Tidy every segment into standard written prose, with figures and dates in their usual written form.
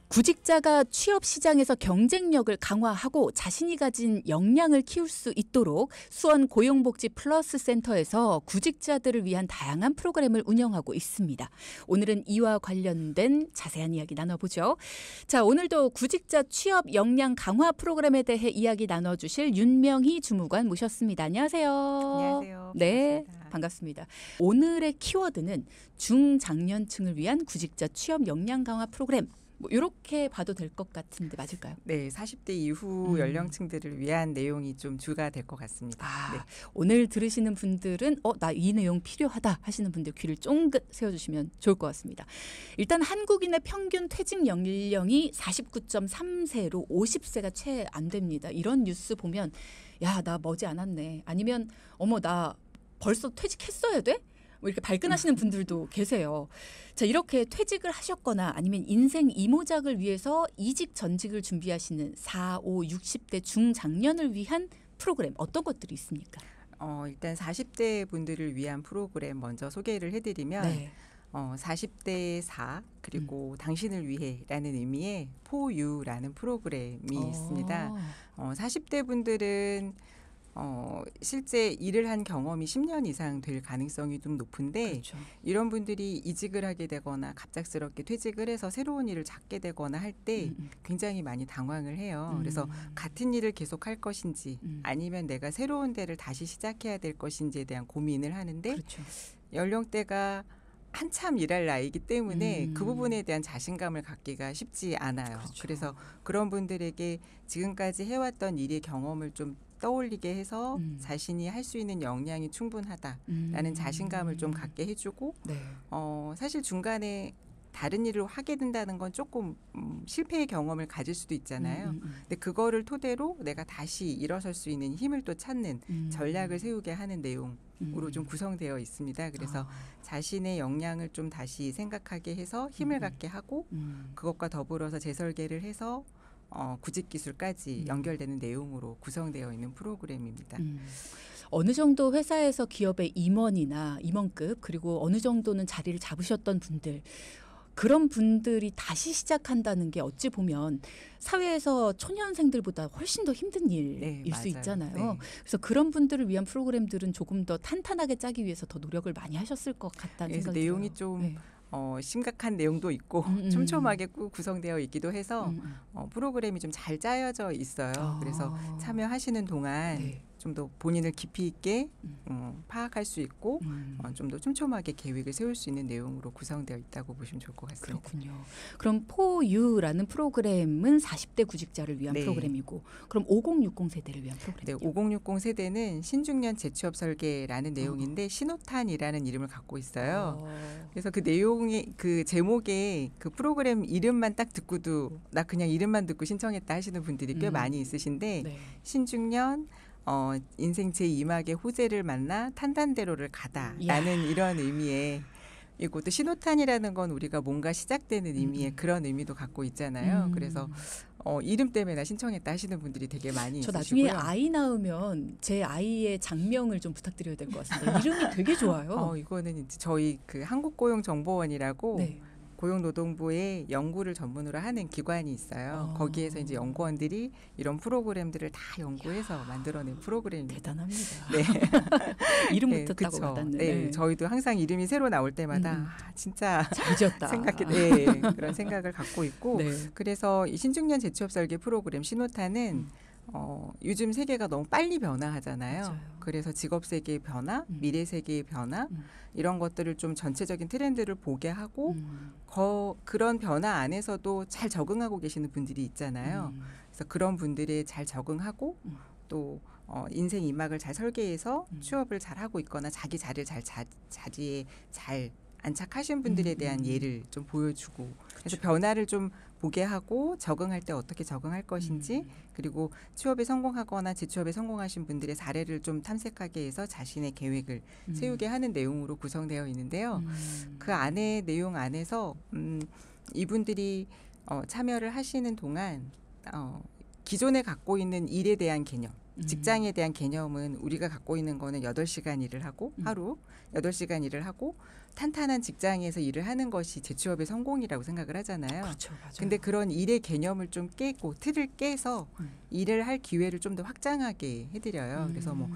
구직자가 취업 시장에서 경쟁력을 강화하고 자신이 가진 역량을 키울 수 있도록 수원 고용복지 플러스 센터에서 구직자들을 위한 다양한 프로그램을 운영하고 있습니다. 오늘은 이와 관련된 자세한 이야기 나눠보죠. 자, 오늘도 구직자 취업 역량 강화 프로그램에 대해 이야기 나눠주실 윤명희 주무관 모셨습니다. 안녕하세요. 안녕하세요. 네, 반갑습니다. 오늘의 키워드는 중장년층을 위한 구직자 취업 역량 강화 프로그램. 뭐 이렇게 봐도 될 것 같은데 맞을까요? 네, 40대 이후 연령층들을 위한 내용이 좀 주가 될 것 같습니다. 네. 오늘 들으시는 분들은 나 이 내용 필요하다 하시는 분들 귀를 쫑긋 세워주시면 좋을 것 같습니다. 일단 한국인의 평균 퇴직 연령이 49.3세로 50세가 채 안 됩니다. 이런 뉴스 보면 야, 나 머지 않았네. 아니면 어머, 나 벌써 퇴직했어야 돼? 뭐 이렇게 발끈하시는 분들도 계세요. 자, 이렇게 퇴직을 하셨거나 아니면 인생 이모작을 위해서 이직 전직을 준비하시는 4, 5, 60대 중장년을 위한 프로그램 어떤 것들이 있습니까? 일단 40대 분들을 위한 프로그램 먼저 소개를 해드리면 네. 40대 4 그리고 당신을 위해라는 의미의 포유라는 프로그램이 있습니다. 40대 분들은 실제 일을 한 경험이 10년 이상 될 가능성이 좀 높은데 그렇죠. 이런 분들이 이직을 하게 되거나 갑작스럽게 퇴직을 해서 새로운 일을 찾게 되거나 할 때 굉장히 많이 당황을 해요. 그래서 같은 일을 계속 할 것인지 아니면 내가 새로운 데를 다시 시작해야 될 것인지에 대한 고민을 하는데 그렇죠. 연령대가 한참 일할 나이기 때문에 그 부분에 대한 자신감을 갖기가 쉽지 않아요. 그렇죠. 그래서 그런 분들에게 지금까지 해왔던 일의 경험을 좀 떠올리게 해서 자신이 할 수 있는 역량이 충분하다라는 자신감을 좀 갖게 해주고 네. 사실 중간에 다른 일을 하게 된다는 건 조금 실패의 경험을 가질 수도 있잖아요. 근데 그거를 토대로 내가 다시 일어설 수 있는 힘을 또 찾는 전략을 세우게 하는 내용으로 좀 구성되어 있습니다. 그래서 자신의 역량을 좀 다시 생각하게 해서 힘을 갖게 하고 그것과 더불어서 재설계를 해서 구직 기술까지 연결되는 내용으로 구성되어 있는 프로그램입니다. 어느 정도 회사에서 기업의 임원이나 임원급 그리고 어느 정도는 자리를 잡으셨던 분들 그런 분들이 다시 시작한다는 게 어찌 보면 사회에서 초년생들보다 훨씬 더 힘든 일일 수 있잖아요. 네. 그래서 그런 분들을 위한 프로그램들은 조금 더 탄탄하게 짜기 위해서 더 노력을 많이 하셨을 것 같다는 생각이 들어요. 내용이 좀 심각한 내용도 있고 촘촘하게 구성되어 있기도 해서 프로그램이 좀 잘 짜여져 있어요. 그래서 참여하시는 동안 좀 더 본인을 깊이 있게 파악할 수 있고 좀 더 촘촘하게 계획을 세울 수 있는 내용으로 구성되어 있다고 보시면 좋을 것 같습니다. 그렇군요. 그럼 포유라는 프로그램은 40대 구직자를 위한 프로그램이고 그럼 5060 세대를 위한 프로그램이요? 네, 5060 세대는 신중년 재취업 설계라는 내용인데 신호탄이라는 이름을 갖고 있어요. 그래서 그 내용이 그 제목에 그 프로그램 이름만 딱 듣고도 나 그냥 이름만 듣고 신청했다 하시는 분들이 꽤 많이 있으신데 신중년 인생 제2막의 호재를 만나 탄탄대로를 가다라는 이런 의미의 이것도 신호탄이라는 건 우리가 뭔가 시작되는 의미의 그런 의미도 갖고 있잖아요. 그래서 이름 때문에 나 신청했다 하시는 분들이 되게 많이 저 있으시고요. 나중에 아이 낳으면 제 아이의 장명을 좀 부탁드려야 될 것 같습니다. 이름이 되게 좋아요. 이거는 이제 저희 그 한국고용정보원이라고 고용노동부의 연구를 전문으로 하는 기관이 있어요. 거기에서 이제 연구원들이 이런 프로그램들을 다 연구해서 만들어낸 프로그램입니다. 대단합니다. 네. 이름부터 따고 받았네. 네, 저희도 항상 이름이 새로 나올 때마다 진짜 잘 지었다. 그런 생각을 갖고 있고 그래서 이 신중년 재취업 설계 프로그램 신호탄은 요즘 세계가 너무 빨리 변화하잖아요. 맞아요. 그래서 직업 세계의 변화, 미래 세계의 변화 이런 것들을 좀 전체적인 트렌드를 보게 하고 그런 변화 안에서도 잘 적응하고 계시는 분들이 있잖아요. 그래서 그런 분들이 잘 적응하고 또 인생 이막을 잘 설계해서 취업을 잘 하고 있거나 자기 자리를 자리에 잘 안착하신 분들에 대한 예를 좀 보여주고 그래서 변화를 좀 보게 하고 적응할 때 어떻게 적응할 것인지 그리고 취업에 성공하거나 재취업에 성공하신 분들의 사례를 좀 탐색하게 해서 자신의 계획을 세우게 하는 내용으로 구성되어 있는데요. 그 안에 내용 안에서 이분들이 참여를 하시는 동안 기존에 갖고 있는 일에 대한 개념 직장에 대한 개념은 우리가 갖고 있는 거는 8시간 일을 하고 하루 8시간 일을 하고 탄탄한 직장에서 일을 하는 것이 재취업의 성공이라고 생각을 하잖아요. 그렇죠, 맞아요. 근데 그런 일의 개념을 좀 깨고 틀을 깨서 일을 할 기회를 좀 더 확장하게 해드려요. 그래서 뭐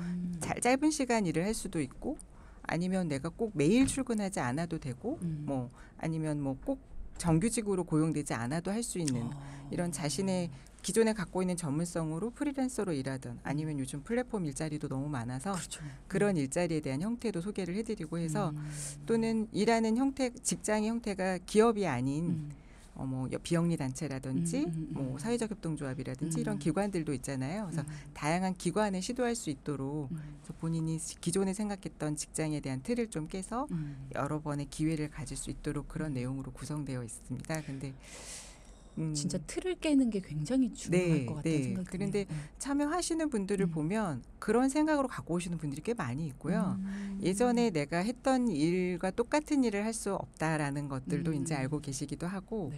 짧은 시간 일을 할 수도 있고 아니면 내가 꼭 매일 출근하지 않아도 되고 뭐 아니면 뭐 꼭 정규직으로 고용되지 않아도 할 수 있는 이런 자신의 기존에 갖고 있는 전문성으로 프리랜서로 일하던 아니면 요즘 플랫폼 일자리도 너무 많아서 그렇죠. 그런 일자리에 대한 형태도 소개를 해드리고 해서 또는 일하는 형태, 직장의 형태가 기업이 아닌 뭐 비영리 단체라든지 뭐 사회적 협동조합이라든지 이런 기관들도 있잖아요. 그래서 다양한 기관에 시도할 수 있도록 그래서 본인이 기존에 생각했던 직장에 대한 틀을 좀 깨서 여러 번의 기회를 가질 수 있도록 그런 내용으로 구성되어 있습니다. 근데 진짜 틀을 깨는 게 굉장히 중요할 것 같다는 생각이 드네요. 그런데 참여하시는 분들을 보면 그런 생각으로 갖고 오시는 분들이 꽤 많이 있고요. 예전에 내가 했던 일과 똑같은 일을 할 수 없다라는 것들도 이제 알고 계시기도 하고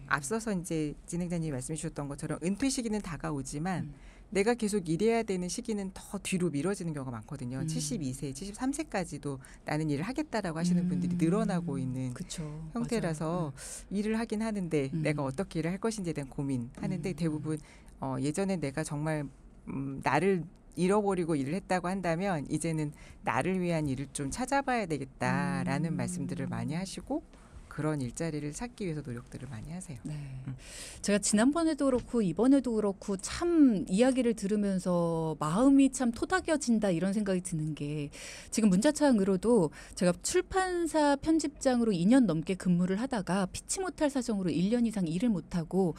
앞서서 이제 진행자님이 말씀해 주셨던 것처럼 은퇴 시기는 다가오지만 내가 계속 일해야 되는 시기는 더 뒤로 미뤄지는 경우가 많거든요. 72세, 73세까지도 나는 일을 하겠다라고 하시는 분들이 늘어나고 있는 그쵸, 형태라서 일을 하긴 하는데 내가 어떻게 일을 할 것인지에 대한 고민하는데 대부분 예전에 내가 정말 나를 잃어버리고 일을 했다고 한다면 이제는 나를 위한 일을 좀 찾아봐야 되겠다라는 말씀들을 많이 하시고 그런 일자리를 찾기 위해서 노력들을 많이 하세요. 네. 제가 지난번에도 그렇고 이번에도 그렇고 참 이야기를 들으면서 마음이 참 토닥여진다 이런 생각이 드는 게 지금 문자창으로도 제가 출판사 편집장으로 2년 넘게 근무를 하다가 피치 못할 사정으로 1년 이상 일을 못하고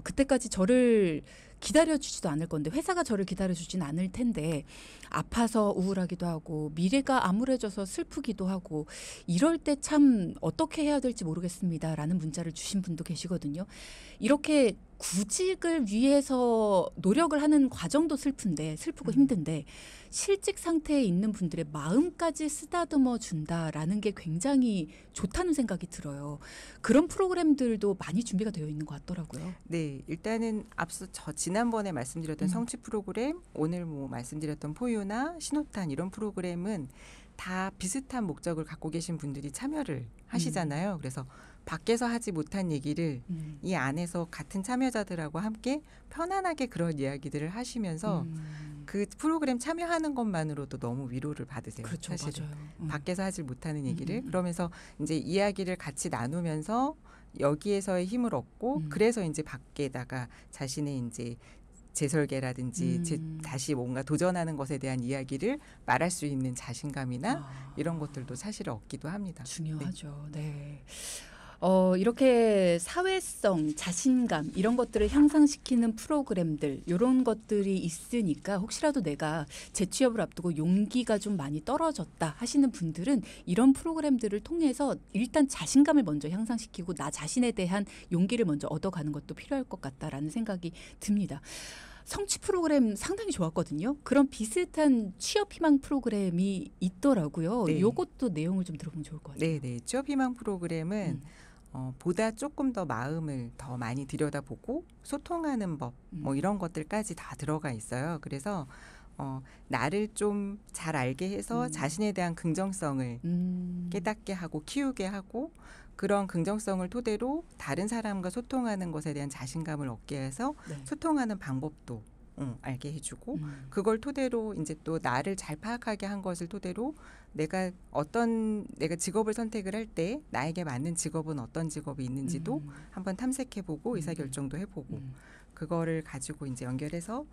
그때까지 저를 기다려주지도 않을 건데 회사가 저를 기다려주진 않을 텐데 아파서 우울하기도 하고 미래가 암울해져서 슬프기도 하고 이럴 때 참 어떻게 해야 될지 모르겠습니다라는 문자를 주신 분도 계시거든요. 이렇게 구직을 위해서 노력을 하는 과정도 슬프고 힘든데 실직 상태에 있는 분들의 마음까지 쓰다듬어 준다라는 게 굉장히 좋다는 생각이 들어요. 그런 프로그램들도 많이 준비가 되어 있는 것 같더라고요. 네, 일단은 앞서 지난번에 말씀드렸던 성취 프로그램, 오늘 뭐 말씀드렸던 포유나 신호탄 이런 프로그램은 다 비슷한 목적을 갖고 계신 분들이 참여를 하시잖아요. 그래서 밖에서 하지 못한 얘기를 이 안에서 같은 참여자들하고 함께 편안하게 그런 이야기들을 하시면서 그 프로그램 참여하는 것만으로도 너무 위로를 받으세요. 그렇죠, 사실은. 맞아요. 밖에서 하지 못하는 얘기를 그러면서 이제 이야기를 같이 나누면서 여기에서의 힘을 얻고 그래서 이제 밖에다가 자신의 이제 재설계라든지 다시 뭔가 도전하는 것에 대한 이야기를 말할 수 있는 자신감이나 이런 것들도 사실 얻기도 합니다. 중요하죠. 네. 이렇게 사회성, 자신감 이런 것들을 향상시키는 프로그램들 이런 것들이 있으니까 혹시라도 내가 재취업을 앞두고 용기가 좀 많이 떨어졌다 하시는 분들은 이런 프로그램들을 통해서 일단 자신감을 먼저 향상시키고 나 자신에 대한 용기를 먼저 얻어가는 것도 필요할 것 같다라는 생각이 듭니다. 성취 프로그램 상당히 좋았거든요. 그런 비슷한 취업 희망 프로그램이 있더라고요. 네. 이것도 내용을 좀 들어보면 좋을 것 같아요. 네. 취업 희망 프로그램은 보다 조금 더 마음을 더 많이 들여다보고 소통하는 법 뭐 이런 것들까지 다 들어가 있어요. 그래서 나를 좀 잘 알게 해서 자신에 대한 긍정성을 깨닫게 하고 키우게 하고 그런 긍정성을 토대로 다른 사람과 소통하는 것에 대한 자신감을 얻게 해서 소통하는 방법도 알게 해주고 그걸 토대로 이제 또 나를 잘 파악하게 한 것을 토대로 내가 직업을 선택을 할 때 나에게 맞는 직업은 어떤 직업이 있는지도 한번 탐색해보고 의사결정도 해보고 그거를 가지고 이제 연결해서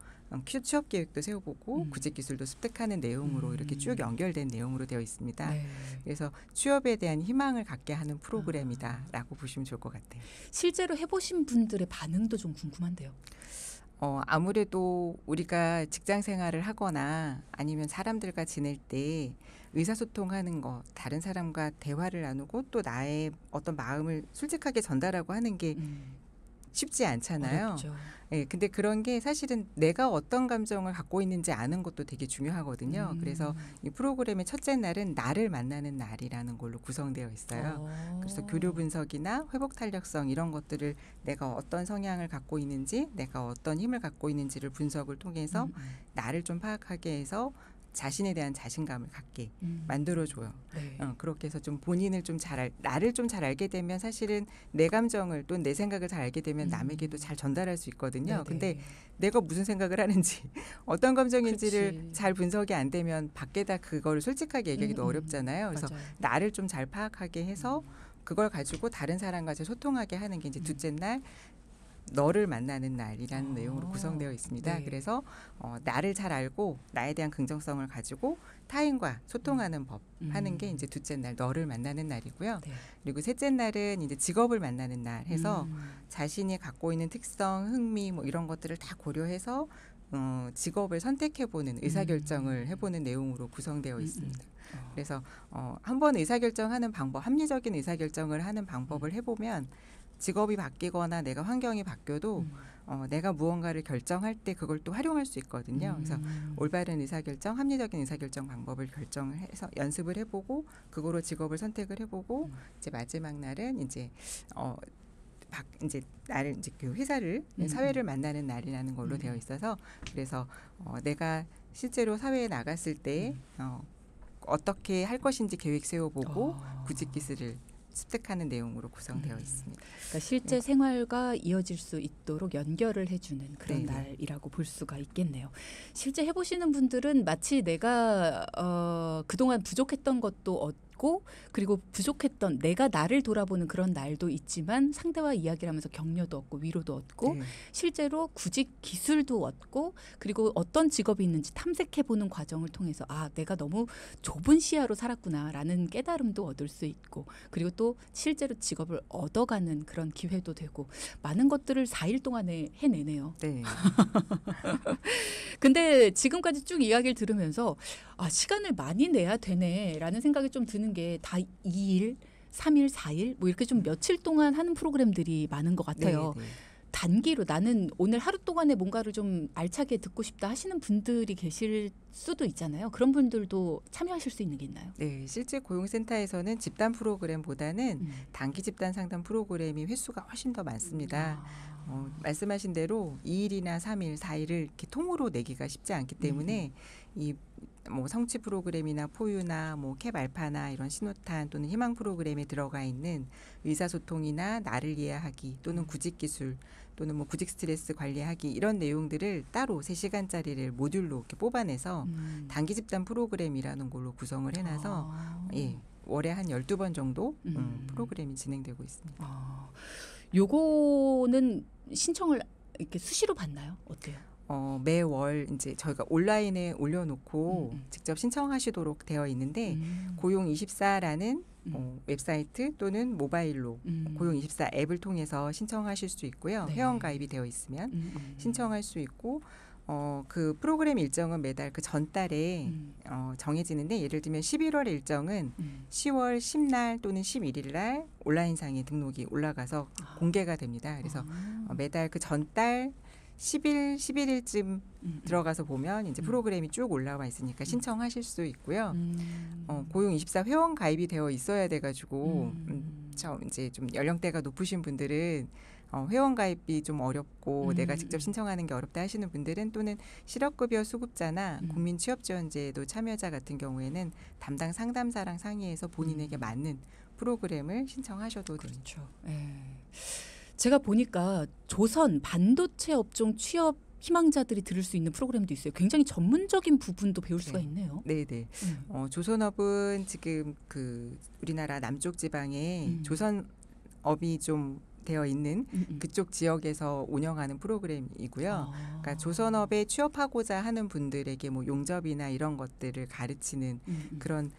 취업 계획도 세워보고 구직 기술도 습득하는 내용으로 이렇게 쭉 연결된 내용으로 되어 있습니다. 네. 그래서 취업에 대한 희망을 갖게 하는 프로그램이다라고 보시면 좋을 것 같아요. 실제로 해보신 분들의 반응도 좀 궁금한데요. 아무래도 우리가 직장 생활을 하거나 아니면 사람들과 지낼 때 의사소통하는 거, 다른 사람과 대화를 나누고 또 나의 어떤 마음을 솔직하게 전달하고 하는 게 쉽지 않잖아요. 어렵죠. 예, 근데 그런 게 사실은 내가 어떤 감정을 갖고 있는지 아는 것도 되게 중요하거든요. 그래서 이 프로그램의 첫째 날은 나를 만나는 날이라는 걸로 구성되어 있어요. 그래서 교류 분석이나 회복 탄력성 이런 것들을 내가 어떤 성향을 갖고 있는지, 내가 어떤 힘을 갖고 있는지를 분석을 통해서 나를 좀 파악하게 해서 자신에 대한 자신감을 갖게 만들어줘요. 네. 그렇게 해서 좀 본인을 좀 나를 좀 잘 알게 되면 사실은 내 감정을 또 내 생각을 잘 알게 되면 남에게도 잘 전달할 수 있거든요. 네네. 근데 내가 무슨 생각을 하는지 어떤 감정인지를 그치. 잘 분석이 안 되면 밖에다 그거를 솔직하게 얘기하기도 어렵잖아요. 그래서 맞아요. 나를 좀 잘 파악하게 해서 그걸 가지고 다른 사람과 소통하게 하는 게 이제 둘째 날 너를 만나는 날이라는 내용으로 구성되어 있습니다. 네. 그래서 나를 잘 알고 나에 대한 긍정성을 가지고 타인과 소통하는 법 하는 게 이제 둘째 날 너를 만나는 날이고요. 네. 그리고 셋째 날은 이제 직업을 만나는 날 해서 자신이 갖고 있는 특성, 흥미 뭐 이런 것들을 다 고려해서 직업을 선택해보는 의사결정을 해보는 내용으로 구성되어 있습니다. 그래서 한번 의사결정하는 방법, 합리적인 의사결정을 하는 방법을 해보면 직업이 바뀌거나 내가 환경이 바뀌어도 내가 무언가를 결정할 때 그걸 또 활용할 수 있거든요. 그래서 올바른 의사결정, 합리적인 의사결정 방법을 결정해서 연습을 해보고 그거로 직업을 선택을 해보고 이제 마지막 날은 이제 이제 나를 이제 그 회사를 사회를 만나는 날이라는 걸로 되어 있어서 그래서 내가 실제로 사회에 나갔을 때 어떻게 할 것인지 계획 세워보고 구직 기술을 습득하는 내용으로 구성되어 있습니다. 그러니까 실제 생활과 이어질 수 있도록 연결을 해주는 그런 네네. 날이라고 볼 수가 있겠네요. 실제 해보시는 분들은 마치 내가 그동안 부족했던 것도 얻고 그리고 부족했던 내가 나를 돌아보는 그런 날도 있지만 상대와 이야기를 하면서 격려도 얻고 위로도 얻고 네. 실제로 구직 기술도 얻고 그리고 어떤 직업이 있는지 탐색해보는 과정을 통해서 아 내가 너무 좁은 시야로 살았구나라는 깨달음도 얻을 수 있고 그리고 또 실제로 직업을 얻어가는 그런 기회도 되고 많은 것들을 4일 동안에 해내네요. 네. 근데 지금까지 쭉 이야기를 들으면서 아 시간을 많이 내야 되네라는 생각이 좀 드는 게 다 2일, 3일, 4일 뭐 이렇게 좀 며칠 동안 하는 프로그램들이 많은 것 같아요. 네, 네. 단기로 나는 오늘 하루 동안에 뭔가를 좀 알차게 듣고 싶다 하시는 분들이 계실 수도 있잖아요. 그런 분들도 참여하실 수 있는 게 있나요? 네, 실제 고용센터에서는 집단 프로그램보다는 단기 집단 상담 프로그램이 횟수가 훨씬 더 많습니다. 말씀하신 대로 2일이나 3일, 4일을 이렇게 통으로 내기가 쉽지 않기 때문에 이 뭐 성취 프로그램이나 포유나 뭐 캡 알파나 이런 신호탄 또는 희망 프로그램에 들어가 있는 의사소통이나 나를 이해하기 또는 구직 기술 또는 뭐 구직 스트레스 관리하기 이런 내용들을 따로 3시간짜리를 모듈로 이렇게 뽑아내서 단기 집단 프로그램이라는 걸로 구성을 해놔서 예, 월에 한 12번 정도 프로그램이 진행되고 있습니다. 요거는 신청을 이렇게 수시로 받나요? 어때요? 매월 이제 저희가 온라인에 올려놓고 직접 신청하시도록 되어 있는데 고용24라는 웹사이트 또는 모바일로 고용24 앱을 통해서 신청하실 수 있고요. 네. 회원 가입이 되어 있으면 신청할 수 있고 그 프로그램 일정은 매달 그 전달에 정해지는데 예를 들면 11월 일정은 10월 10날 또는 11일 날 온라인상에 등록이 올라가서 공개가 됩니다. 그래서 매달 그 전달 10일, 11일쯤 들어가서 보면 이제 프로그램이 쭉 올라와 있으니까 신청하실 수 있고요. 고용24 회원 가입이 되어 있어야 돼가지고 이제 좀 연령대가 높으신 분들은 회원 가입이 좀 어렵고 내가 직접 신청하는 게 어렵다 하시는 분들은 또는 실업급여 수급자나 국민취업지원제도 참여자 같은 경우에는 담당 상담사랑 상의해서 본인에게 맞는 프로그램을 신청하셔도 됩니다. 그렇죠. 제가 보니까 조선 반도체 업종 취업 희망자들이 들을 수 있는 프로그램도 있어요. 굉장히 전문적인 부분도 배울 수가 있네요. 네네. 조선업은 지금 그 우리나라 남쪽 지방에 조선업이 좀 되어 있는 그쪽 지역에서 운영하는 프로그램이고요. 그러니까 조선업에 취업하고자 하는 분들에게 뭐 용접이나 이런 것들을 가르치는 그런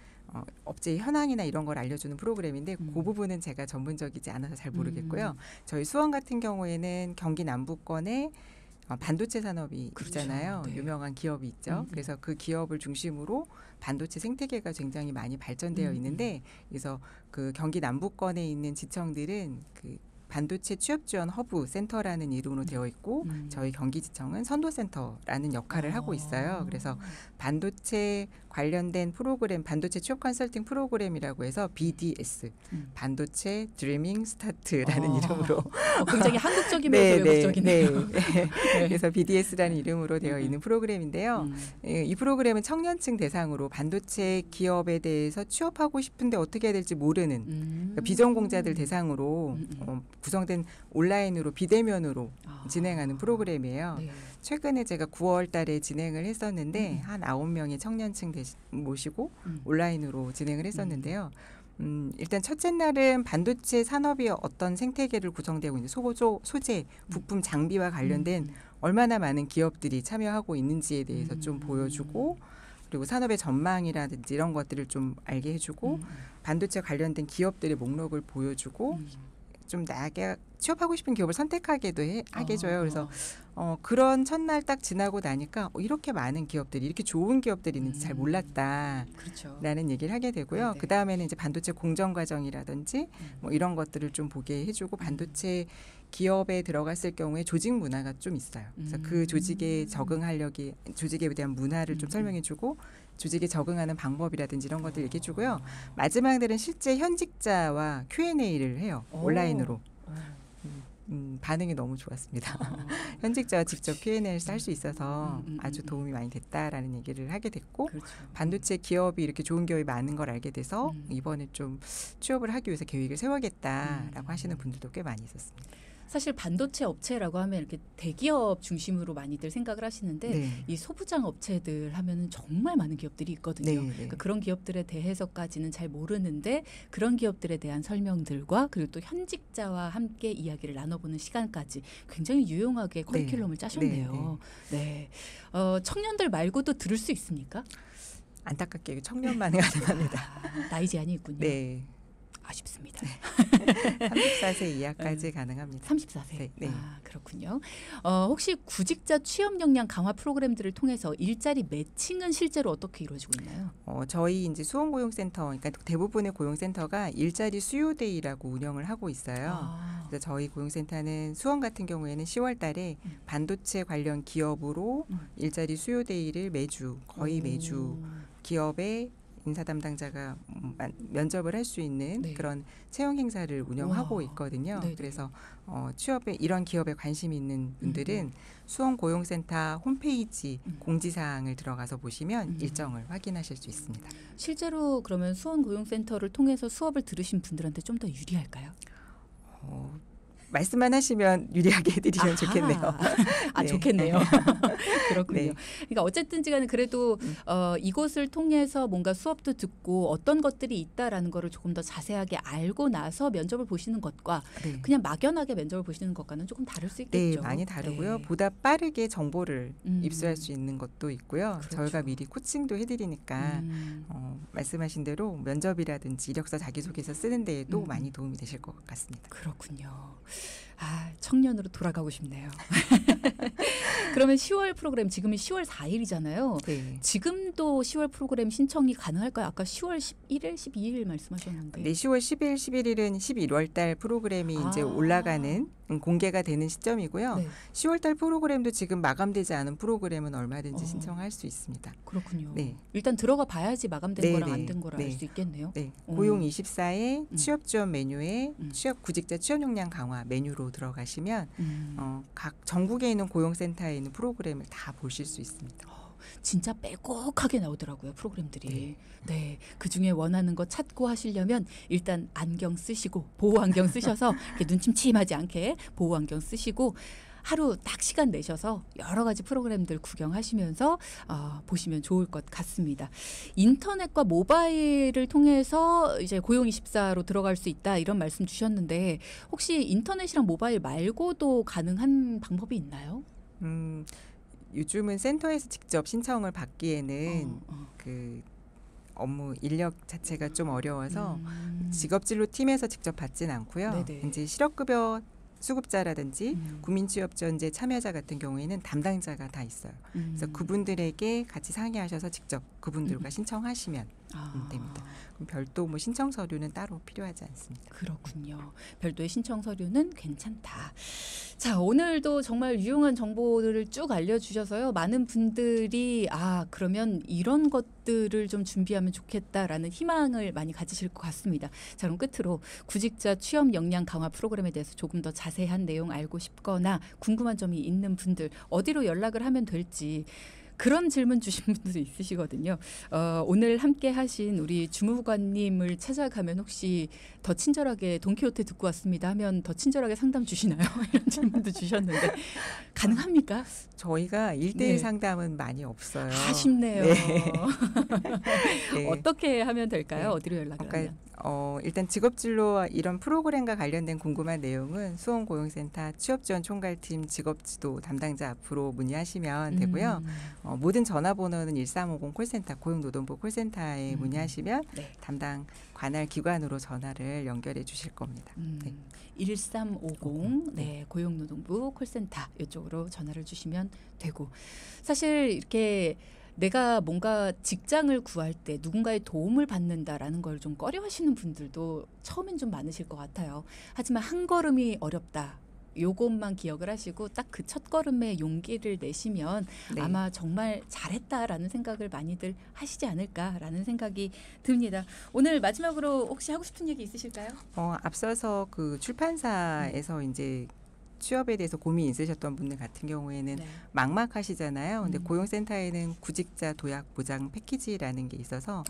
업체의 현황이나 이런 걸 알려주는 프로그램인데 그 부분은 제가 전문적이지 않아서 잘 모르겠고요. 저희 수원 같은 경우에는 경기 남부권에 반도체 산업이 그렇죠. 있잖아요. 네. 유명한 기업이 있죠. 그래서 그 기업을 중심으로 반도체 생태계가 굉장히 많이 발전되어 있는데 그래서 그 경기 남부권에 있는 지청들은 그 반도체 취업 지원 허브 센터라는 이름으로 되어 있고 저희 경기지청은 선도센터라는 역할을 하고 있어요. 그래서 반도체 관련된 프로그램, 반도체 취업 컨설팅 프로그램이라고 해서 BDS, 반도체 드리밍 스타트라는 이름으로 굉장히 한국적이면서 외국적이네요. 네. 그래서 BDS라는 이름으로 되어 있는 프로그램인데요. 이 프로그램은 청년층 대상으로 반도체 기업에 대해서 취업하고 싶은데 어떻게 해야 될지 모르는 그러니까 비전공자들 대상으로 구성된 온라인으로 비대면으로 진행하는 프로그램이에요. 네. 최근에 제가 9월 달에 진행을 했었는데 한 9명의 청년층 모시고 온라인으로 진행을 했었는데요. 일단 첫째 날은 반도체 산업이 어떤 생태계를 구성되고 있는 소재, 부품, 장비와 관련된 얼마나 많은 기업들이 참여하고 있는지에 대해서 좀 보여주고 그리고 산업의 전망이라든지 이런 것들을 좀 알게 해주고 반도체 관련된 기업들의 목록을 보여주고 좀 나에게 취업하고 싶은 기업을 선택하게도 하게 해줘요. 그래서 그런 첫날 딱 지나고 나니까 이렇게 많은 기업들이 이렇게 좋은 기업들이 있는지 잘 몰랐다라는 그렇죠. 얘기를 하게 되고요. 그 다음에는 이제 반도체 공정 과정이라든지 뭐 이런 것들을 좀 보게 해주고 반도체 기업에 들어갔을 경우에 조직 문화가 좀 있어요. 그래서 그 조직에 적응하려기 조직에 대한 문화를 좀 설명해주고 조직에 적응하는 방법이라든지 이런 것들 얘기해주고요. 마지막에는 실제 현직자와 Q&A를 해요. 온라인으로. 반응이 너무 좋았습니다. 현직자와 직접 Q&A를 할 수 있어서 아주 도움이 많이 됐다라는 얘기를 하게 됐고 그렇죠. 반도체 기업이 이렇게 좋은 기업이 많은 걸 알게 돼서 이번에 좀 취업을 하기 위해서 계획을 세워야겠다라고 하시는 분들도 꽤 많이 있었습니다. 사실 반도체 업체라고 하면 이렇게 대기업 중심으로 많이들 생각을 하시는데 네. 이 소부장 업체들 하면은 정말 많은 기업들이 있거든요. 네, 네. 그러니까 그런 기업들에 대해서까지는 잘 모르는데 그런 기업들에 대한 설명들과 그리고 또 현직자와 함께 이야기를 나눠보는 시간까지 굉장히 유용하게 커리큘럼을 짜셨네요. 네. 청년들 말고도 들을 수 있습니까? 안타깝게 청년만이 가능합니다. 나이 제한이 있군요. 네. 아쉽습니다. 34세 이하까지 가능합니다. 34세. 네. 아, 그렇군요. 혹시 구직자 취업 역량 강화 프로그램들을 통해서 일자리 매칭은 실제로 어떻게 이루어지고 있나요? 저희 이제 수원고용센터, 그러니까 대부분의 고용센터가 일자리 수요데이라고 운영을 하고 있어요. 그래서 저희 고용센터는 수원 같은 경우에는 10월달에 반도체 관련 기업으로 일자리 수요데이를 거의 매주 기업의 인사 담당자가 면접을 할 수 있는 네. 그런 채용 행사를 운영하고 있거든요. 네네. 그래서 취업에 이런 기업에 관심이 있는 분들은 수원고용센터 홈페이지 공지사항을 들어가서 보시면 일정을 확인하실 수 있습니다. 실제로 그러면 수원고용센터를 통해서 수업을 들으신 분들한테 좀 더 유리할까요? 말씀만 하시면 유리하게 해드리면 좋겠네요. 네. 좋겠네요. 그렇군요. 네. 그러니까 어쨌든지 간에 그래도 이곳을 통해서 뭔가 수업도 듣고 어떤 것들이 있다라는 거를 조금 더 자세하게 알고 나서 면접을 보시는 것과 네. 그냥 막연하게 면접을 보시는 것과는 조금 다를 수 네, 있겠죠. 많이 다르고요. 네. 보다 빠르게 정보를 입수할 수 있는 것도 있고요. 그렇죠. 저희가 미리 코칭도 해드리니까 말씀하신 대로 면접이라든지 이력서 자기소개서 쓰는 데에도 많이 도움이 되실 것 같습니다. 그렇군요. 청년으로 돌아가고 싶네요. 그러면 10월 프로그램 지금이 10월 4일이잖아요. 네. 지금도 10월 프로그램 신청이 가능할까요? 아까 10월 11일, 12일 말씀하셨는데. 네, 10월 10일, 11일은 11월 달 프로그램이 이제 올라가는 공개가 되는 시점이고요. 네. 10월 달 프로그램도 지금 마감되지 않은 프로그램은 얼마든지 신청할 수 있습니다. 그렇군요. 네. 일단 들어가 봐야지 마감된 네, 거랑 네. 안 된 거를 알 네. 수 있겠네요. 네, 고용24의 취업 지원 메뉴에 구직자 취업 역량 강화 메뉴로 들어가시면 각 전국에 있는 고용센터에 있는 프로그램을 다 보실 수 있습니다. 진짜 빼곡하게 나오더라고요, 프로그램들이. 네. 그중에 원하는 거 찾고 하시려면 일단 안경 쓰시고 보호 안경 쓰셔서 이렇게 눈 침침하지 않게 보호 안경 쓰시고 하루 딱 시간 내셔서 여러 가지 프로그램들 구경하시면서 보시면 좋을 것 같습니다. 인터넷과 모바일을 통해서 이제 고용24로 들어갈 수 있다 이런 말씀 주셨는데 혹시 인터넷이랑 모바일 말고도 가능한 방법이 있나요? 요즘은 센터에서 직접 신청을 받기에는 그 업무 인력 자체가 좀 어려워서 직업진로 팀에서 직접 받진 않고요. 네네. 이제 실업급여 수급자라든지 국민취업지원제 참여자 같은 경우에는 담당자가 다 있어요. 그래서 그분들에게 같이 상의하셔서 직접 그분들과 신청하시면 됩니다. 그럼 별도 뭐 신청 서류는 따로 필요하지 않습니다. 그렇군요. 별도의 신청 서류는 괜찮다. 자, 오늘도 정말 유용한 정보들을 쭉 알려주셔서요. 많은 분들이 그러면 이런 것들을 좀 준비하면 좋겠다라는 희망을 많이 가지실 것 같습니다. 자, 그럼 끝으로 구직자 취업 역량 강화 프로그램에 대해서 조금 더 자세한 내용 알고 싶거나 궁금한 점이 있는 분들 어디로 연락을 하면 될지 그런 질문 주신 분들도 있으시거든요. 오늘 함께 하신 우리 주무관님을 찾아가면 혹시 더 친절하게 돈키호테 듣고 왔습니다 하면 더 친절하게 상담 주시나요? 이런 질문도 주셨는데 가능합니까? 저희가 1대1 네. 상담은 많이 없어요. 아쉽네요. 네. 네. 어떻게 하면 될까요? 네. 어디로 연락을 하면? 일단 직업진로 이런 프로그램과 관련된 궁금한 내용은 수원고용센터 취업지원총괄팀 직업지도 담당자 앞으로 문의하시면 되고요. 모든 전화번호는 1350 콜센터 고용노동부 콜센터에 문의하시면 네. 담당 관할 기관으로 전화를 연결해 주실 겁니다. 네. 1350 네, 고용노동부 콜센터 이쪽으로 전화를 주시면 되고 사실 이렇게 내가 뭔가 직장을 구할 때 누군가의 도움을 받는다라는 걸 좀 꺼려하시는 분들도 처음엔 좀 많으실 것 같아요. 하지만 한 걸음이 어렵다. 요것만 기억을 하시고 딱 그 첫 걸음에 용기를 내시면 네. 아마 정말 잘했다라는 생각을 많이들 하시지 않을까라는 생각이 듭니다. 오늘 마지막으로 혹시 하고 싶은 얘기 있으실까요? 앞서서 그 출판사에서 이제 취업에 대해서 고민이 있으셨던 분들 같은 경우에는 네. 막막하시잖아요. 근데 고용센터에는 구직자 도약 보장 패키지라는 게 있어서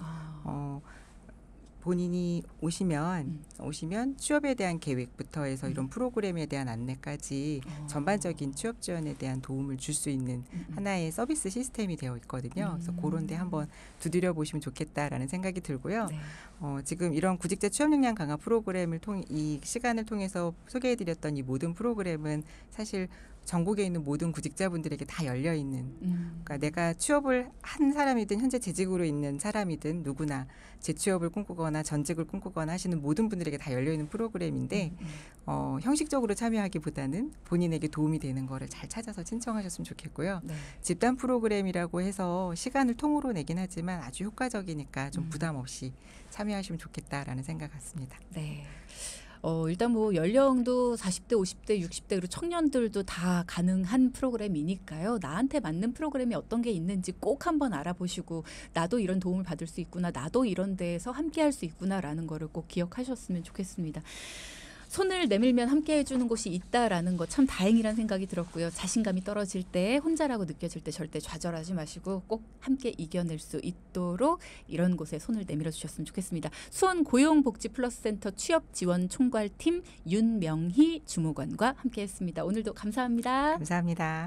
본인이 오시면 취업에 대한 계획부터 해서 이런 프로그램에 대한 안내까지 전반적인 취업 지원에 대한 도움을 줄 수 있는 하나의 서비스 시스템이 되어 있거든요. 그래서 그런 데 한번 두드려 보시면 좋겠다라는 생각이 들고요. 네. 지금 이런 구직자 취업 역량 강화 프로그램을 이 시간을 통해서 소개해드렸던 이 모든 프로그램은 사실 전국에 있는 모든 구직자분들에게 다 열려 있는 그러니까 내가 취업을 한 사람이든 현재 재직으로 있는 사람이든 누구나 재취업을 꿈꾸거나 전직을 꿈꾸거나 하시는 모든 분들에게 다 열려 있는 프로그램인데 형식적으로 참여하기보다는 본인에게 도움이 되는 거를 잘 찾아서 신청하셨으면 좋겠고요. 네. 집단 프로그램이라고 해서 시간을 통으로 내긴 하지만 아주 효과적이니까 좀 부담 없이 참여하시면 좋겠다라는 생각 같습니다. 네. 일단 뭐 연령도 40대, 50대, 60대 그리고 청년들도 다 가능한 프로그램이니까요. 나한테 맞는 프로그램이 어떤 게 있는지 꼭 한번 알아보시고 나도 이런 도움을 받을 수 있구나. 나도 이런 데에서 함께 할 수 있구나라는 거를 꼭 기억하셨으면 좋겠습니다. 손을 내밀면 함께 해주는 곳이 있다라는 거 참 다행이라는 생각이 들었고요. 자신감이 떨어질 때 혼자라고 느껴질 때 절대 좌절하지 마시고 꼭 함께 이겨낼 수 있도록 이런 곳에 손을 내밀어 주셨으면 좋겠습니다. 수원고용복지플러스센터 취업지원총괄팀 윤명희 주무관과 함께했습니다. 오늘도 감사합니다. 감사합니다.